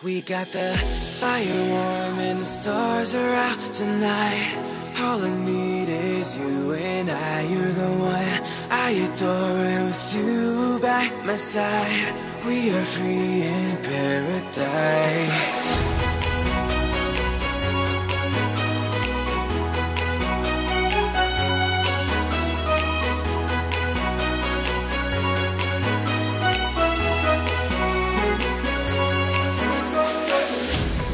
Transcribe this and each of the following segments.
We got the fire warm and the stars are out tonight. All I need is you and I. You're the one I adore, and with you by my side, we are free in paradise.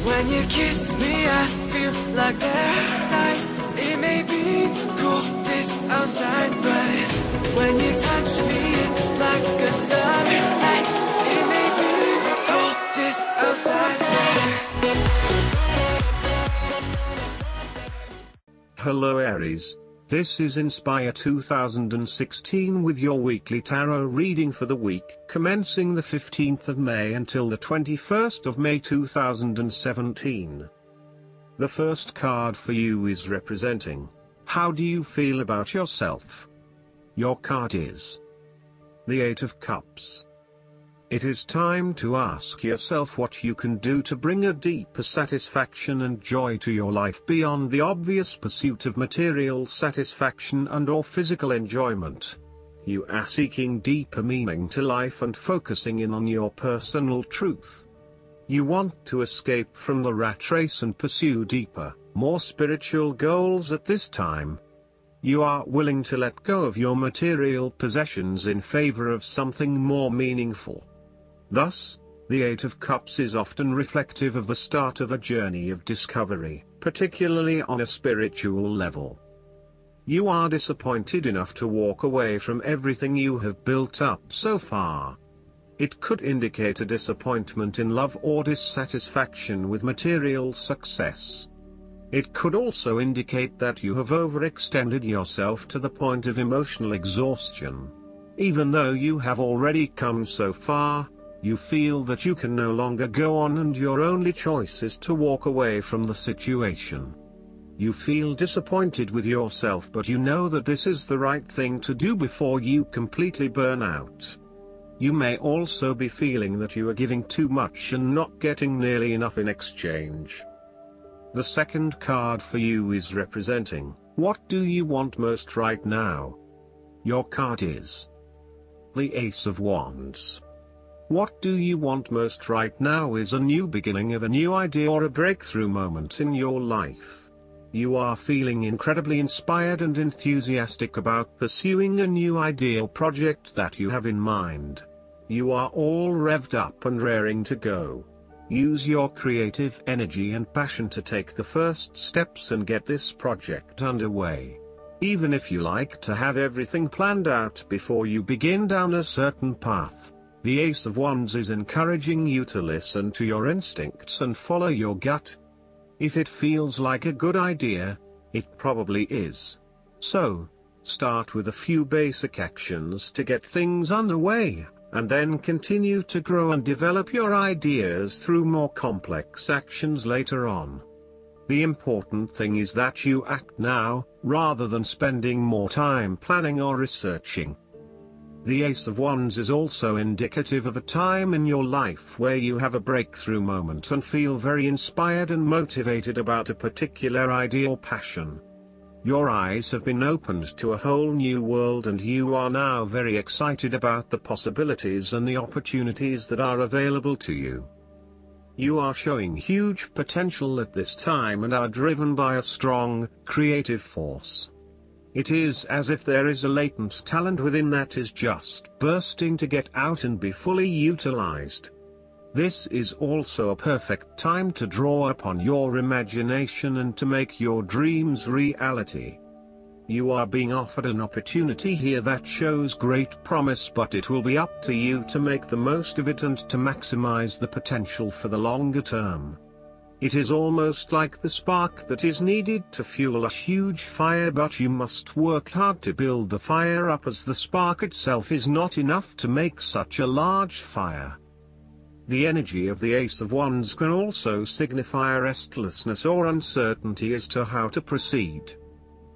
When you kiss me, I feel like paradise. It may be the coldest outside, but when you touch me, it's like a summer night. It may be the coldest outside. Hello Aries, this is Inspire 2016 with your weekly tarot reading for the week commencing the 15th of May until the 21st of May 2017. The first card for you is representing, how do you feel about yourself? Your card is the Eight of Cups. It is time to ask yourself what you can do to bring a deeper satisfaction and joy to your life beyond the obvious pursuit of material satisfaction and/or physical enjoyment. You are seeking deeper meaning to life and focusing in on your personal truth. You want to escape from the rat race and pursue deeper, more spiritual goals at this time. You are willing to let go of your material possessions in favor of something more meaningful. Thus, the Eight of Cups is often reflective of the start of a journey of discovery, particularly on a spiritual level. You are disappointed enough to walk away from everything you have built up so far. It could indicate a disappointment in love or dissatisfaction with material success. It could also indicate that you have overextended yourself to the point of emotional exhaustion. Even though you have already come so far, you feel that you can no longer go on and your only choice is to walk away from the situation. You feel disappointed with yourself, but you know that this is the right thing to do before you completely burn out. You may also be feeling that you are giving too much and not getting nearly enough in exchange. The second card for you is representing, what do you want most right now? Your card is the Ace of Wands. What do you want most right now is a new beginning of a new idea or a breakthrough moment in your life. You are feeling incredibly inspired and enthusiastic about pursuing a new idea or project that you have in mind. You are all revved up and raring to go. Use your creative energy and passion to take the first steps and get this project underway. Even if you like to have everything planned out before you begin down a certain path, the Ace of Wands is encouraging you to listen to your instincts and follow your gut. If it feels like a good idea, it probably is. So, start with a few basic actions to get things underway, and then continue to grow and develop your ideas through more complex actions later on. The important thing is that you act now, rather than spending more time planning or researching. The Ace of Wands is also indicative of a time in your life where you have a breakthrough moment and feel very inspired and motivated about a particular idea or passion. Your eyes have been opened to a whole new world and you are now very excited about the possibilities and the opportunities that are available to you. You are showing huge potential at this time and are driven by a strong, creative force. It is as if there is a latent talent within that is just bursting to get out and be fully utilized. This is also a perfect time to draw upon your imagination and to make your dreams reality. You are being offered an opportunity here that shows great promise, but it will be up to you to make the most of it and to maximize the potential for the longer term. It is almost like the spark that is needed to fuel a huge fire, but you must work hard to build the fire up, as the spark itself is not enough to make such a large fire. The energy of the Ace of Wands can also signify restlessness or uncertainty as to how to proceed.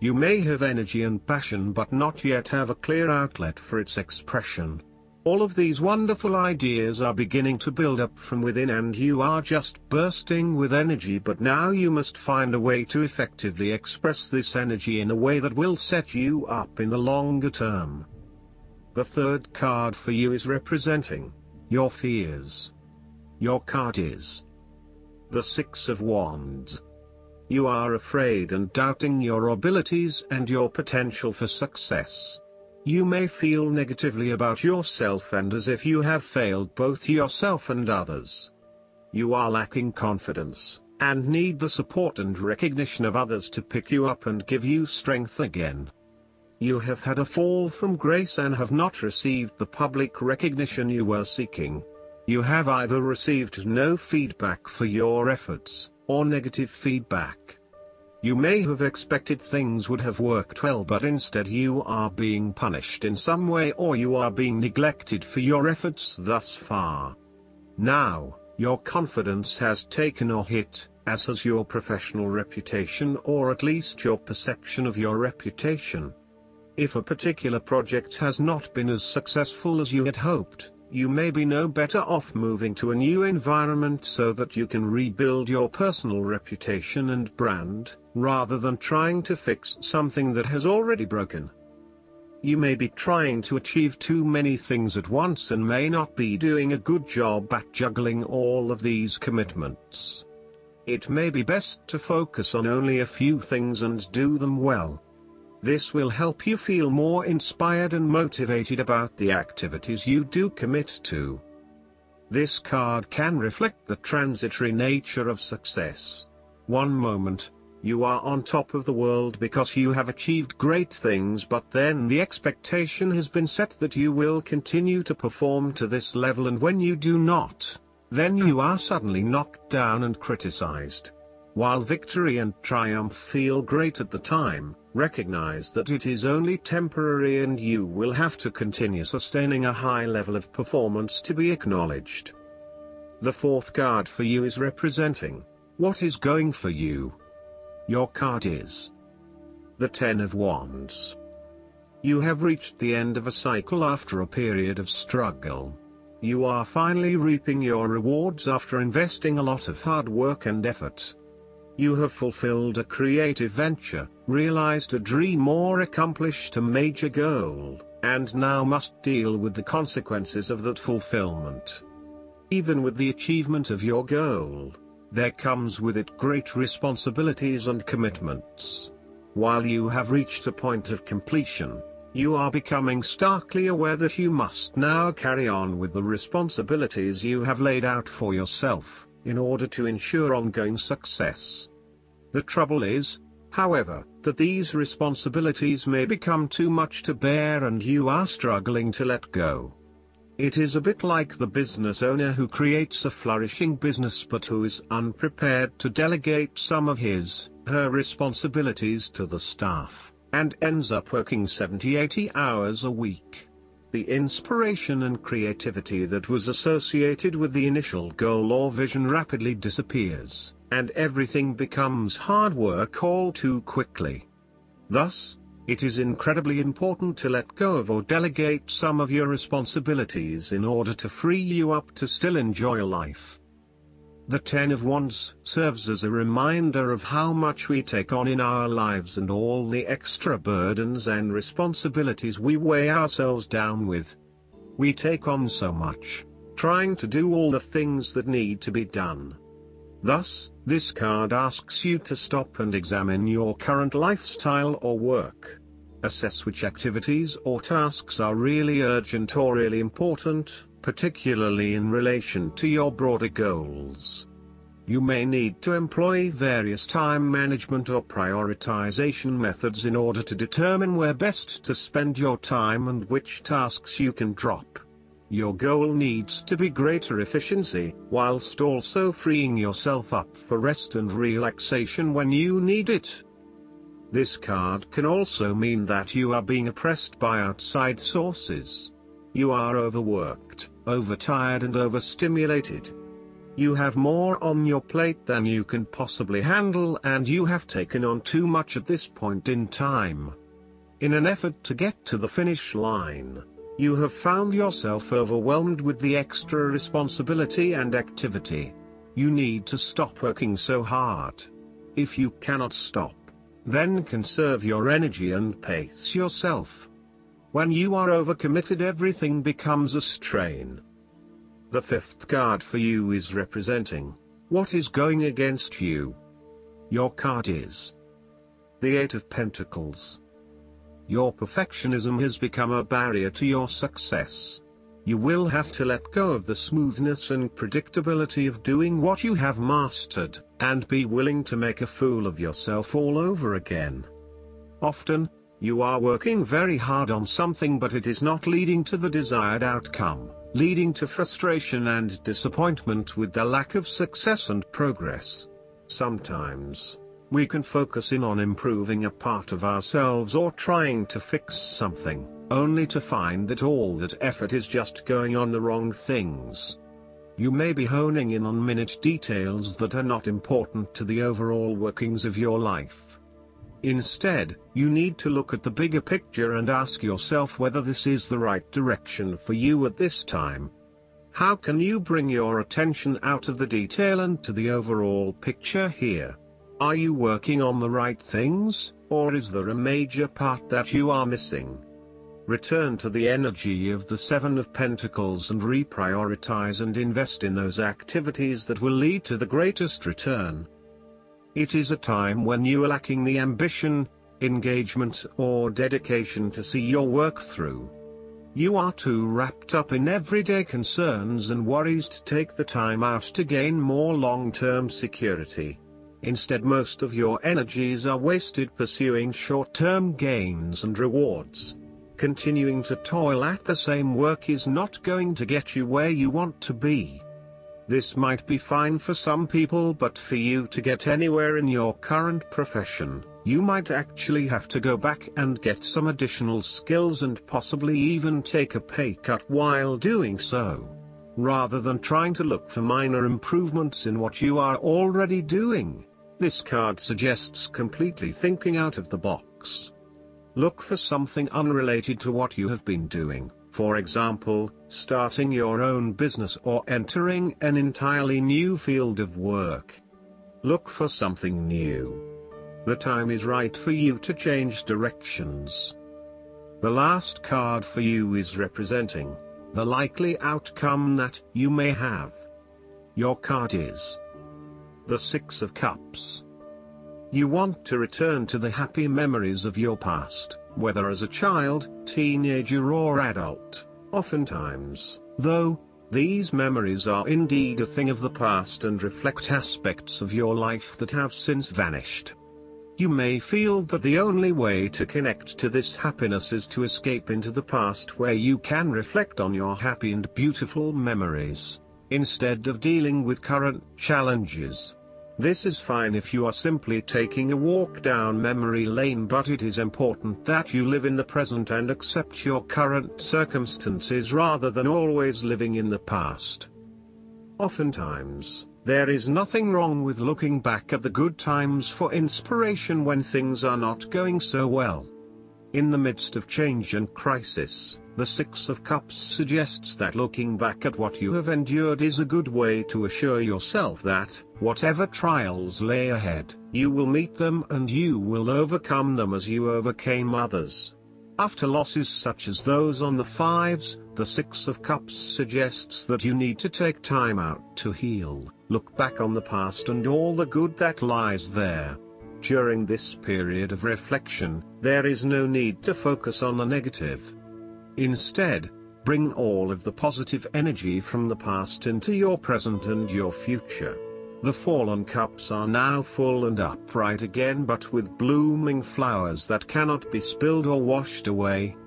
You may have energy and passion but not yet have a clear outlet for its expression. All of these wonderful ideas are beginning to build up from within and you are just bursting with energy, but now you must find a way to effectively express this energy in a way that will set you up in the longer term. The third card for you is representing your fears. Your card is the Six of Wands. You are afraid and doubting your abilities and your potential for success. You may feel negatively about yourself and as if you have failed both yourself and others. You are lacking confidence, and need the support and recognition of others to pick you up and give you strength again. You have had a fall from grace and have not received the public recognition you were seeking. You have either received no feedback for your efforts, or negative feedback. You may have expected things would have worked well, but instead you are being punished in some way or you are being neglected for your efforts thus far. Now, your confidence has taken a hit, as has your professional reputation or at least your perception of your reputation. If a particular project has not been as successful as you had hoped, you may be no better off moving to a new environment so that you can rebuild your personal reputation and brand, rather than trying to fix something that has already broken. You may be trying to achieve too many things at once and may not be doing a good job at juggling all of these commitments. It may be best to focus on only a few things and do them well. This will help you feel more inspired and motivated about the activities you do commit to. This card can reflect the transitory nature of success. One moment, you are on top of the world because you have achieved great things, but then the expectation has been set that you will continue to perform to this level, and when you do not, then you are suddenly knocked down and criticized. While victory and triumph feel great at the time, recognize that it is only temporary and you will have to continue sustaining a high level of performance to be acknowledged. The fourth card for you is representing what is going for you. Your card is the Ten of Wands. You have reached the end of a cycle after a period of struggle. You are finally reaping your rewards after investing a lot of hard work and effort. You have fulfilled a creative venture, realized a dream or accomplished a major goal, and now must deal with the consequences of that fulfillment. Even with the achievement of your goal, there comes with it great responsibilities and commitments. While you have reached a point of completion, you are becoming starkly aware that you must now carry on with the responsibilities you have laid out for yourself, in order to ensure ongoing success. The trouble is, however, that these responsibilities may become too much to bear and you are struggling to let go. It is a bit like the business owner who creates a flourishing business but who is unprepared to delegate some of her responsibilities to the staff, and ends up working 70-80 hours a week. The inspiration and creativity that was associated with the initial goal or vision rapidly disappears, and everything becomes hard work all too quickly. Thus, it is incredibly important to let go of or delegate some of your responsibilities in order to free you up to still enjoy life. The Ten of Wands serves as a reminder of how much we take on in our lives and all the extra burdens and responsibilities we weigh ourselves down with. We take on so much, trying to do all the things that need to be done. Thus, this card asks you to stop and examine your current lifestyle or work. Assess which activities or tasks are really urgent or really important, particularly in relation to your broader goals. You may need to employ various time management or prioritization methods in order to determine where best to spend your time and which tasks you can drop. Your goal needs to be greater efficiency, whilst also freeing yourself up for rest and relaxation when you need it. This card can also mean that you are being oppressed by outside sources. You are overworked, overtired and overstimulated. You have more on your plate than you can possibly handle and you have taken on too much at this point in time. In an effort to get to the finish line, You have found yourself overwhelmed with the extra responsibility and activity. You need to stop working so hard. If you cannot stop, then conserve your energy and pace yourself. When you are overcommitted, everything becomes a strain. The fifth card for you is representing what is going against you. Your card is the Eight of Pentacles. Your perfectionism has become a barrier to your success. You will have to let go of the smoothness and predictability of doing what you have mastered, and be willing to make a fool of yourself all over again. Often, you are working very hard on something, but it is not leading to the desired outcome, leading to frustration and disappointment with the lack of success and progress. Sometimes, we can focus in on improving a part of ourselves or trying to fix something, only to find that all that effort is just going on the wrong things. You may be honing in on minute details that are not important to the overall workings of your life. Instead, you need to look at the bigger picture and ask yourself whether this is the right direction for you at this time. How can you bring your attention out of the detail and to the overall picture here? Are you working on the right things, or is there a major part that you are missing? Return to the energy of the Seven of Pentacles and reprioritize and invest in those activities that will lead to the greatest return. It is a time when you are lacking the ambition, engagement, or dedication to see your work through. You are too wrapped up in everyday concerns and worries to take the time out to gain more long-term security. Instead, most of your energies are wasted pursuing short-term gains and rewards. Continuing to toil at the same work is not going to get you where you want to be. This might be fine for some people, but for you to get anywhere in your current profession, you might actually have to go back and get some additional skills and possibly even take a pay cut while doing so, rather than trying to look for minor improvements in what you are already doing. This card suggests completely thinking out of the box. Look for something unrelated to what you have been doing, for example, starting your own business or entering an entirely new field of work. Look for something new. The time is right for you to change directions. The last card for you is representing the likely outcome that you may have. Your card is the Six of Cups. You want to return to the happy memories of your past, whether as a child, teenager or adult. Oftentimes, though, these memories are indeed a thing of the past and reflect aspects of your life that have since vanished. You may feel that the only way to connect to this happiness is to escape into the past, where you can reflect on your happy and beautiful memories, instead of dealing with current challenges. This is fine if you are simply taking a walk down memory lane, but it is important that you live in the present and accept your current circumstances rather than always living in the past. Oftentimes, there is nothing wrong with looking back at the good times for inspiration when things are not going so well. In the midst of change and crisis, the Six of Cups suggests that looking back at what you have endured is a good way to assure yourself that, whatever trials lay ahead, you will meet them and you will overcome them as you overcame others. After losses such as those on the fives, the Six of Cups suggests that you need to take time out to heal, look back on the past and all the good that lies there. During this period of reflection, there is no need to focus on the negative. Instead, bring all of the positive energy from the past into your present and your future. The fallen cups are now full and upright again, but with blooming flowers that cannot be spilled or washed away.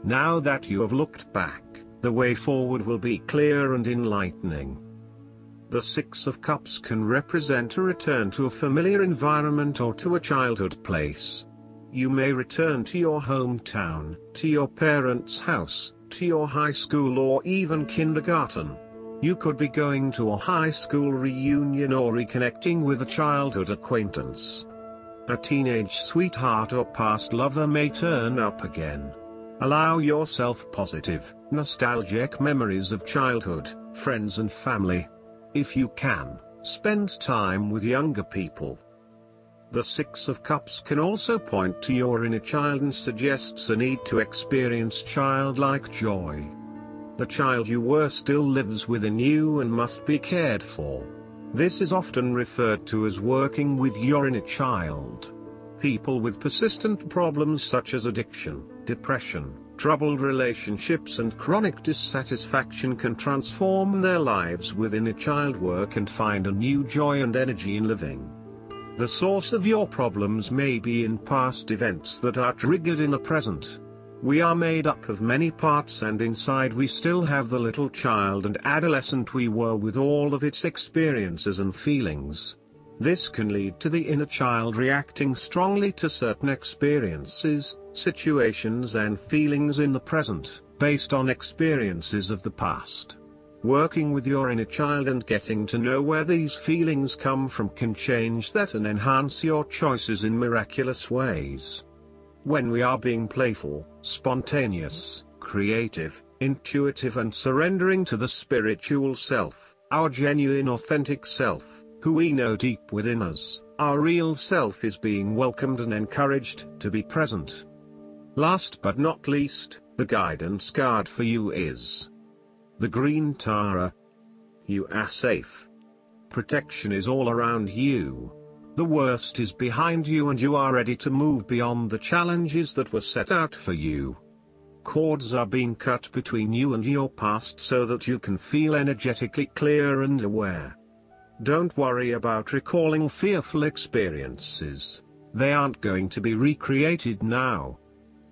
Now that you have looked back, the way forward will be clear and enlightening. The Six of Cups can represent a return to a familiar environment or to a childhood place. You may return to your hometown, to your parents' house, to your high school or even kindergarten. You could be going to a high school reunion or reconnecting with a childhood acquaintance. A teenage sweetheart or past lover may turn up again. Allow yourself positive, nostalgic memories of childhood, friends and family. If you can, spend time with younger people. The Six of Cups can also point to your inner child and suggests a need to experience childlike joy. The child you were still lives within you and must be cared for. This is often referred to as working with your inner child. People with persistent problems such as addiction, depression, troubled relationships and chronic dissatisfaction can transform their lives with inner child work and find a new joy and energy in living. The source of your problems may be in past events that are triggered in the present. We are made up of many parts, and inside we still have the little child and adolescent we were with all of its experiences and feelings. This can lead to the inner child reacting strongly to certain experiences, situations and feelings in the present, based on experiences of the past. Working with your inner child and getting to know where these feelings come from can change that and enhance your choices in miraculous ways. When we are being playful, spontaneous, creative, intuitive and surrendering to the spiritual self, our genuine authentic self, who we know deep within us, our real self is being welcomed and encouraged to be present. Last but not least, the guidance card for you is the Green Tara. You are safe. Protection is all around you. The worst is behind you and you are ready to move beyond the challenges that were set out for you. Cords are being cut between you and your past so that you can feel energetically clear and aware. Don't worry about recalling fearful experiences. They aren't going to be recreated now.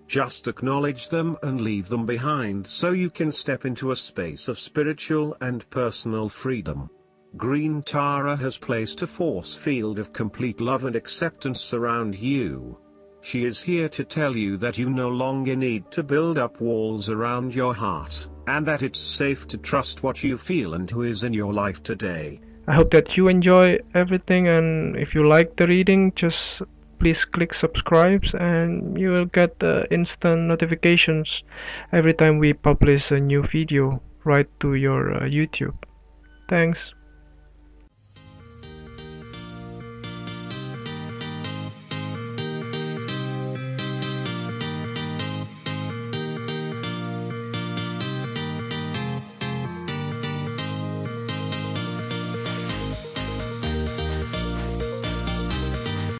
Just acknowledge them and leave them behind so you can step into a space of spiritual and personal freedom. Green Tara has placed a force field of complete love and acceptance around you. She is here to tell you that you no longer need to build up walls around your heart, and that it's safe to trust what you feel and who is in your life today. I hope that you enjoy everything, and if you like the reading, just please click subscribe and you will get instant notifications every time we publish a new video right to your YouTube. Thanks.